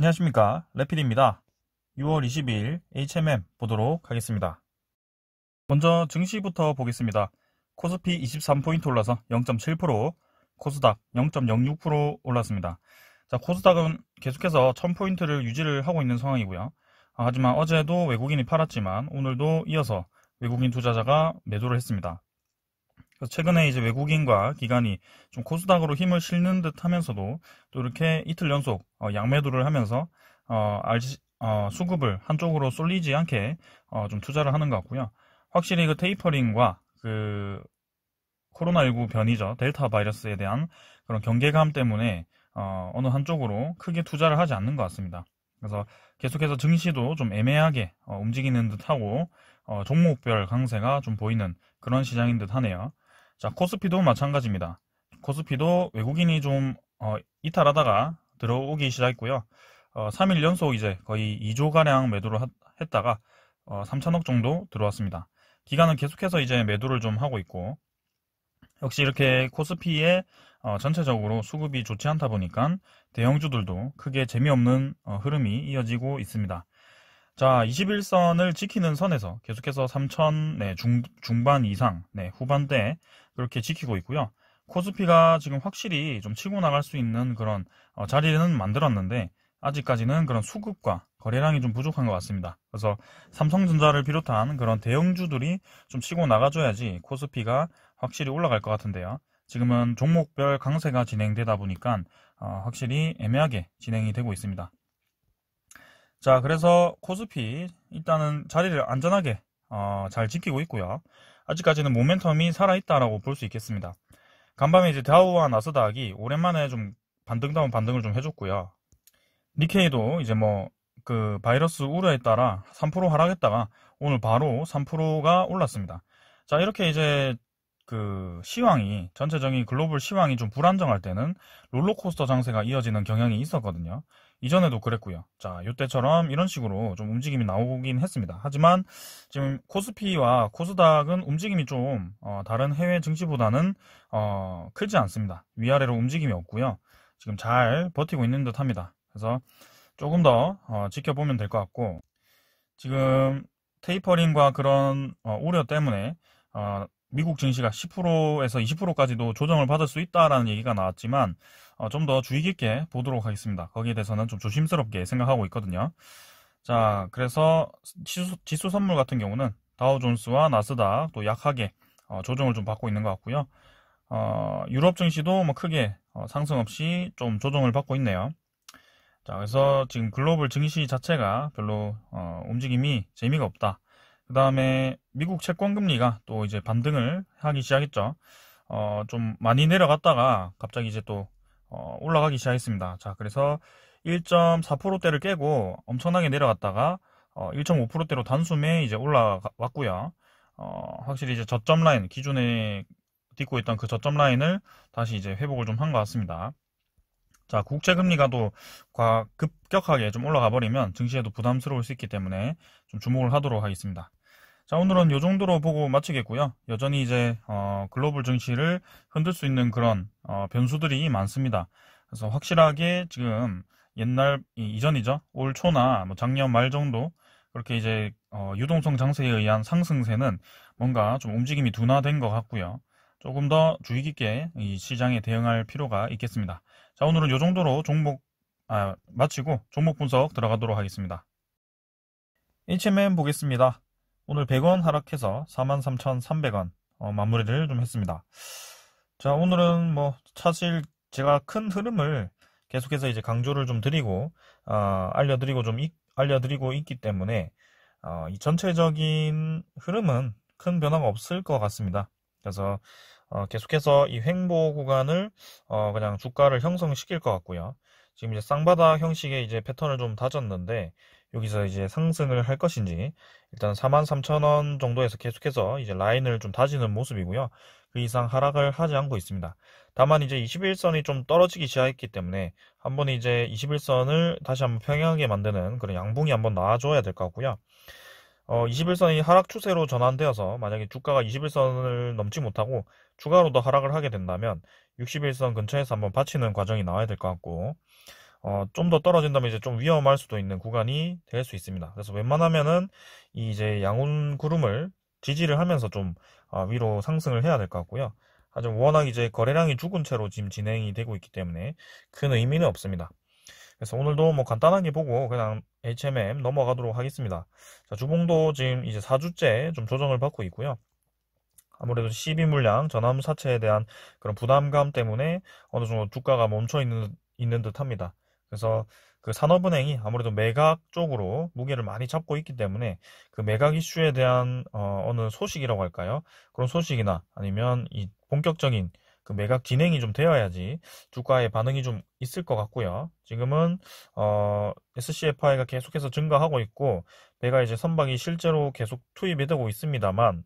안녕하십니까, 레필입니다. 6월 22일 HMM 보도록 하겠습니다. 먼저 증시부터 보겠습니다. 코스피 23포인트 올라서 0.7%, 코스닥 0.06% 올랐습니다. 자, 코스닥은 계속해서 1000포인트를 유지를 하고 있는 상황이고요. 하지만 어제도 외국인이 팔았지만 오늘도 이어서 외국인 투자자가 매도를 했습니다. 최근에 이제 외국인과 기관이 좀 코스닥으로 힘을 실는 듯 하면서도 또 이렇게 이틀 연속 양매도를 하면서 수급을 한쪽으로 쏠리지 않게 좀 투자를 하는 것 같고요. 확실히 그 테이퍼링과 그 코로나19 변이죠. 델타 바이러스에 대한 그런 경계감 때문에 어느 한쪽으로 크게 투자를 하지 않는 것 같습니다. 그래서 계속해서 증시도 좀 애매하게 움직이는 듯하고 종목별 강세가 좀 보이는 그런 시장인 듯 하네요. 자, 코스피도 마찬가지입니다. 코스피도 외국인이 좀 이탈하다가 들어오기 시작했고요. 3일 연속 이제 거의 2조가량 매도를 했다가 3천억 정도 들어왔습니다. 기관은 계속해서 이제 매도를 좀 하고 있고, 역시 이렇게 코스피에 전체적으로 수급이 좋지 않다 보니까 대형주들도 크게 재미없는 흐름이 이어지고 있습니다. 자, 21선을 지키는 선에서 계속해서 3천 중반 이상, 후반대 그렇게 지키고 있고요. 코스피가 지금 확실히 좀 치고 나갈 수 있는 그런 자리는 만들었는데 아직까지는 그런 수급과 거래량이 좀 부족한 것 같습니다. 그래서 삼성전자를 비롯한 그런 대형주들이 좀 치고 나가줘야지 코스피가 확실히 올라갈 것 같은데요. 지금은 종목별 강세가 진행되다 보니까 확실히 애매하게 진행이 되고 있습니다. 자, 그래서 코스피 일단은 자리를 안전하게 잘 지키고 있고요. 아직까지는 모멘텀이 살아있다라고 볼 수 있겠습니다. 간밤에 이제 다우와 나스닥이 오랜만에 좀 반등다운 반등을 좀 해줬고요. 니케이도 이제 그 바이러스 우려에 따라 3% 하락했다가 오늘 바로 3%가 올랐습니다. 자, 이렇게 이제 그 시황이, 전체적인 글로벌 시황이 좀 불안정할 때는 롤러코스터 장세가 이어지는 경향이 있었거든요. 이전에도 그랬고요. 자, 이때처럼 이런 식으로 좀 움직임이 나오긴 했습니다. 하지만 지금 코스피와 코스닥은 움직임이 좀 다른 해외 증시보다는 크지 않습니다. 위아래로 움직임이 없고요. 지금 잘 버티고 있는 듯 합니다. 그래서 조금 더 지켜보면 될 것 같고, 지금 테이퍼링과 그런 우려 때문에 미국 증시가 10%에서 20%까지도 조정을 받을 수 있다라는 얘기가 나왔지만 좀 더 주의 깊게 보도록 하겠습니다. 거기에 대해서는 좀 조심스럽게 생각하고 있거든요. 자, 그래서 지수 선물 같은 경우는 다우존스와 나스닥 또 약하게 조정을 좀 받고 있는 것 같고요. 유럽 증시도 크게 상승 없이 좀 조정을 받고 있네요. 자, 그래서 지금 글로벌 증시 자체가 별로 움직임이 재미가 없다. 그 다음에 미국 채권금리가 또 이제 반등을 하기 시작했죠. 좀 많이 내려갔다가 갑자기 이제 또 올라가기 시작했습니다. 자, 그래서 1.4%대를 깨고 엄청나게 내려갔다가 1.5%대로 단숨에 이제 올라왔고요. 확실히 이제 저점 라인, 기존에 딛고 있던 그 저점 라인을 다시 이제 회복을 좀 한 것 같습니다. 자, 국채금리가 또 급격하게 좀 올라가 버리면 증시에도 부담스러울 수 있기 때문에 좀 주목을 하도록 하겠습니다. 자, 오늘은 이 정도로 보고 마치겠고요. 여전히 이제 글로벌 증시를 흔들 수 있는 그런 변수들이 많습니다. 그래서 확실하게 지금 이전이죠. 올 초나 작년 말 정도 그렇게 이제 유동성 장세에 의한 상승세는 뭔가 좀 움직임이 둔화된 것 같고요. 조금 더 주의 깊게 이 시장에 대응할 필요가 있겠습니다. 자, 오늘은 이 정도로 마치고 종목 분석 들어가도록 하겠습니다. HMM 보겠습니다. 오늘 100원 하락해서 43,300원 마무리를 좀 했습니다. 자, 오늘은 사실 제가 큰 흐름을 계속해서 이제 강조를 좀 드리고 알려드리고 있기 때문에 이 전체적인 흐름은 큰 변화가 없을 것 같습니다. 그래서 계속해서 이 횡보 구간을 그냥 주가를 형성시킬 것 같고요. 지금 이제 쌍바닥 형식의 이제 패턴을 좀 다졌는데 여기서 이제 상승을 할 것인지 일단 43,000원 정도에서 계속해서 이제 라인을 좀 다지는 모습이고요. 그 이상 하락을 하지 않고 있습니다. 다만 이제 21선이 좀 떨어지기 시작했기 때문에 한번 이제 21선을 다시 한번 평행하게 만드는 그런 양봉이 한번 나와줘야 될 것 같고요. 21선이 하락 추세로 전환되어서 만약에 주가가 21선을 넘지 못하고 추가로 더 하락을 하게 된다면 61선 근처에서 한번 받치는 과정이 나와야 될 것 같고, 좀 더 떨어진다면 이제 좀 위험할 수도 있는 구간이 될 수 있습니다. 그래서 웬만하면은 이 이제 양운 구름을 지지를 하면서 좀 위로 상승을 해야 될 것 같고요. 하지만 워낙 이제 거래량이 죽은 채로 지금 진행이 되고 있기 때문에 큰 의미는 없습니다. 그래서 오늘도 뭐 간단하게 보고 그냥 HMM 넘어가도록 하겠습니다. 자, 주봉도 지금 이제 4주째 좀 조정을 받고 있고요. 아무래도 12 물량 전환 사채에 대한 그런 부담감 때문에 어느 정도 주가가 멈춰 있는 듯 합니다. 그래서 그 산업은행이 아무래도 매각 쪽으로 무게를 많이 잡고 있기 때문에 그 매각 이슈에 대한 어느 소식이라고 할까요? 그런 소식이나 아니면 이 본격적인 그 매각 진행이 좀 되어야지 주가의 반응이 좀 있을 것 같고요. 지금은 SCFI가 계속해서 증가하고 있고 배가 이제 선박이 실제로 계속 투입이 되고 있습니다만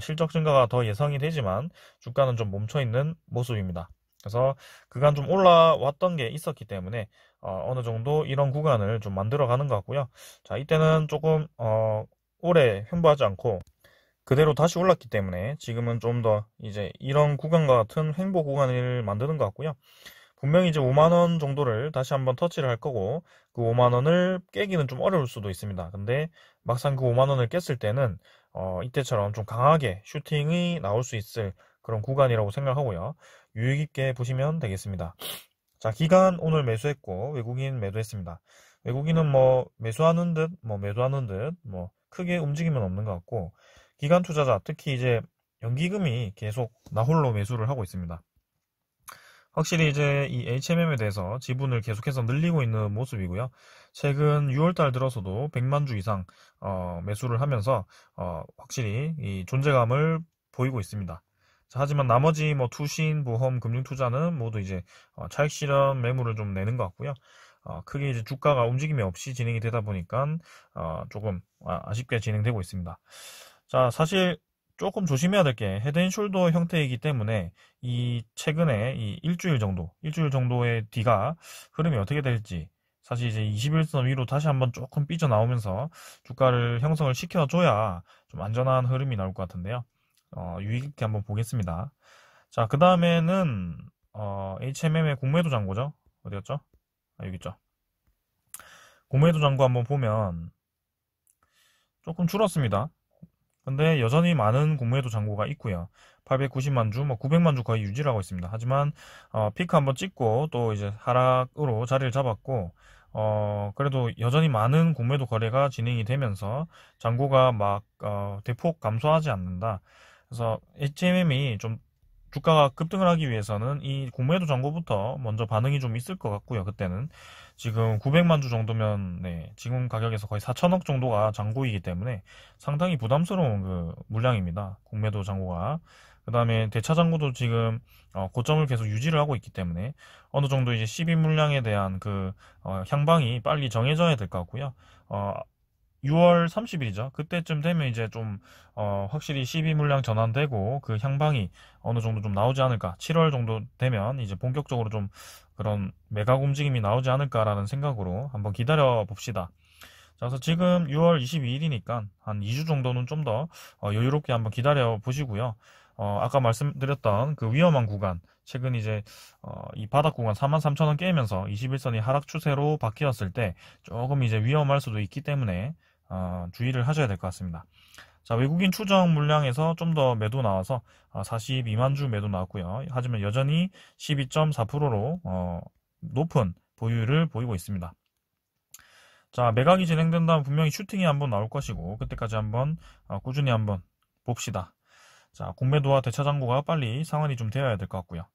실적 증가가 더 예상이 되지만 주가는 좀 멈춰 있는 모습입니다. 그래서 그간 좀 올라왔던 게 있었기 때문에 어느 정도 이런 구간을 좀 만들어 가는 것 같고요. 자, 이때는 조금 오래 횡보하지 않고 그대로 다시 올랐기 때문에 지금은 좀 더 이제 이런 구간과 같은 횡보 구간을 만드는 것 같고요. 분명히 이제 5만원 정도를 다시 한번 터치를 할 거고 그 5만원을 깨기는 좀 어려울 수도 있습니다. 근데 막상 그 5만원을 깼을 때는 이때처럼 좀 강하게 슈팅이 나올 수 있을 그런 구간이라고 생각하고요. 유익 있게 보시면 되겠습니다. 자, 기간 오늘 매수했고 외국인 매도했습니다. 외국인은 뭐 매수하는 듯 뭐 매도하는 듯 뭐 크게 움직임은 없는 것 같고 기관 투자자 특히 이제 연기금이 계속 나홀로 매수를 하고 있습니다. 확실히 이제 이 HMM에 대해서 지분을 계속해서 늘리고 있는 모습이고요. 최근 6월달 들어서도 100만 주 이상 매수를 하면서 확실히 이 존재감을 보이고 있습니다. 자, 하지만 나머지 뭐 투신, 보험, 금융투자는 모두 이제 차익 실현 매물을 좀 내는 것 같고요. 크게 이제 주가가 움직임이 없이 진행이 되다 보니까 조금 아쉽게 진행되고 있습니다. 자, 사실 조금 조심해야 될 게 헤드앤숄더 형태이기 때문에 이 최근에 이 일주일 정도의 뒤가 흐름이 어떻게 될지 사실 이제 21선 위로 다시 한번 조금 삐져나오면서 주가를 형성을 시켜줘야 좀 안전한 흐름이 나올 것 같은데요. 유익 있게 한번 보겠습니다. 자, 그 다음에는 HMM의 공매도 잔고죠. 어디였죠? 여기 있죠. 공매도 잔고 한번 보면 조금 줄었습니다. 근데 여전히 많은 공매도 잔고가 있고요. 890만 주, 뭐 900만 주 거의 유지를 하고 있습니다. 하지만 피크 한번 찍고 또 이제 하락으로 자리를 잡았고 그래도 여전히 많은 공매도 거래가 진행이 되면서 잔고가 막 대폭 감소하지 않는다. 그래서 HMM이 좀 주가가 급등을 하기 위해서는 이 공매도 잔고부터 먼저 반응이 좀 있을 것 같고요. 그때는 지금 900만 주 정도면 지금 가격에서 거의 4천억 정도가 잔고이기 때문에 상당히 부담스러운 그 물량입니다. 공매도 잔고가. 그 다음에 대차 잔고도 지금 고점을 계속 유지를 하고 있기 때문에 어느 정도 이제 12 물량에 대한 그 향방이 빨리 정해져야 될 것 같고요. 6월 30일이죠. 그때쯤 되면 이제 좀 확실히 12 물량 전환되고 그 향방이 어느 정도 좀 나오지 않을까. 7월 정도 되면 이제 본격적으로 좀 그런 매각 움직임이 나오지 않을까라는 생각으로 한번 기다려 봅시다. 자, 그래서 지금 6월 22일이니까 한 2주 정도는 좀 더 여유롭게 한번 기다려 보시고요. 아까 말씀드렸던 그 위험한 구간, 최근 이제 이 바닥 구간 43,000원 깨면서 21선이 하락 추세로 바뀌었을 때 조금 이제 위험할 수도 있기 때문에 주의를 하셔야 될 것 같습니다. 자, 외국인 추정 물량에서 좀 더 매도 나와서 42만 주 매도 나왔고요. 하지만 여전히 12.4%로 높은 보유를 보이고 있습니다. 자, 매각이 진행된다면 분명히 슈팅이 한번 나올 것이고 그때까지 한번 꾸준히 한번 봅시다. 자, 공매도와 대차 잔고가 빨리 상환이 좀 되어야 될 것 같고요.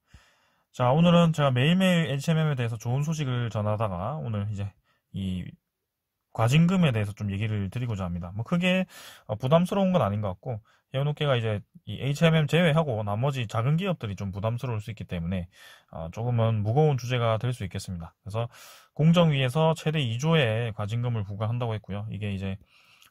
자, 오늘은 제가 매일매일 HMM에 대해서 좋은 소식을 전하다가 오늘 이제 이 과징금에 대해서 좀 얘기를 드리고자 합니다. 뭐 크게 부담스러운 건 아닌 것 같고 해운업계가 이제 이 HMM 제외하고 나머지 작은 기업들이 좀 부담스러울 수 있기 때문에 조금은 무거운 주제가 될 수 있겠습니다. 그래서 공정위에서 최대 2조의 과징금을 부과한다고 했고요. 이게 이제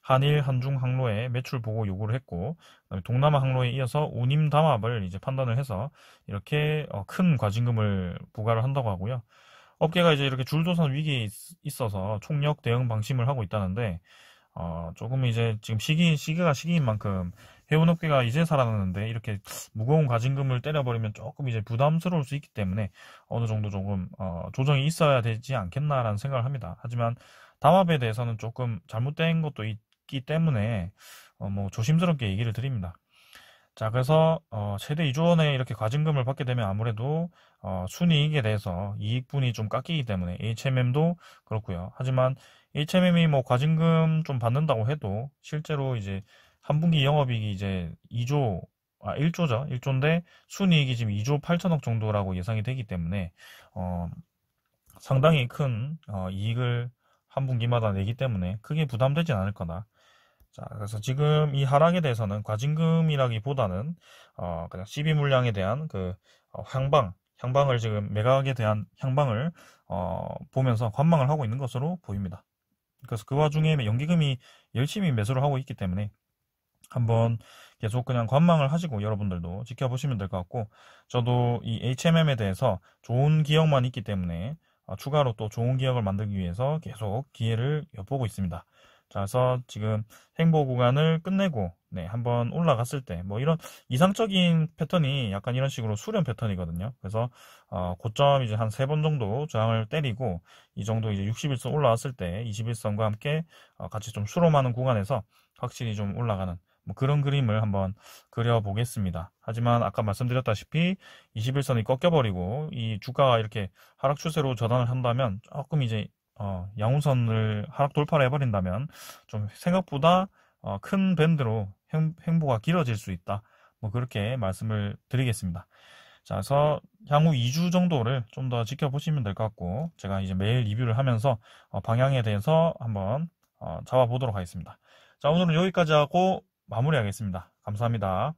한일, 한중 항로에 매출 보고 요구를 했고 동남아 항로에 이어서 운임 담합을 이제 판단을 해서 이렇게 큰 과징금을 부과를 한다고 하고요. 업계가 이제 이렇게 줄도선 위기에 있어서 총력 대응 방침을 하고 있다는데 조금 이제 지금 시기가 시기인 만큼 해운업계가 이제 살아났는데 이렇게 무거운 과징금을 때려버리면 조금 이제 부담스러울 수 있기 때문에 어느 정도 조금 조정이 있어야 되지 않겠나라는 생각을 합니다. 하지만 담합에 대해서는 조금 잘못된 것도 있기 때문에 뭐 조심스럽게 얘기를 드립니다. 자, 그래서 최대 2조 원의 이렇게 과징금을 받게 되면 아무래도 순이익에 대해서 이익분이 좀 깎이기 때문에 HMM도 그렇고요. 하지만 HMM이 뭐 과징금 좀 받는다고 해도 실제로 이제 한 분기 영업이익이 이제 1조죠. 1조인데 순이익이 지금 2조 8천억 정도라고 예상이 되기 때문에 상당히 큰 이익을 한 분기마다 내기 때문에 크게 부담되진 않을 거다. 자, 그래서 지금 이 하락에 대해서는 과징금이라기보다는 그냥 시비 물량에 대한 그 향방을 지금 매각에 대한 향방을 보면서 관망을 하고 있는 것으로 보입니다. 그래서 그 와중에 연기금이 열심히 매수를 하고 있기 때문에 한번 계속 그냥 관망을 하시고 여러분들도 지켜보시면 될 것 같고, 저도 이 HMM에 대해서 좋은 기억만 있기 때문에 추가로 또 좋은 기억을 만들기 위해서 계속 기회를 엿보고 있습니다. 자, 그래서 지금 행보 구간을 끝내고 한번 올라갔을 때 뭐 이런 이상적인 패턴이 약간 이런 식으로 수렴 패턴이거든요. 그래서 고점 이제 한 3번 정도 저항을 때리고 이 정도 이제 60일선 올라왔을 때 21선과 함께 같이 좀 수렴하는 구간에서 확실히 좀 올라가는 뭐 그런 그림을 한번 그려보겠습니다. 하지만 아까 말씀드렸다시피 21선이 꺾여버리고 이 주가가 이렇게 하락 추세로 전환을 한다면 조금 이제 양호선을 하락 돌파를 해버린다면 좀 생각보다 큰 밴드로 행보가 길어질 수 있다. 뭐 그렇게 말씀을 드리겠습니다. 자, 그래서 향후 2주 정도를 좀 더 지켜보시면 될 것 같고, 제가 이제 매일 리뷰를 하면서 방향에 대해서 한번 잡아보도록 하겠습니다. 자, 오늘은 여기까지 하고 마무리하겠습니다. 감사합니다.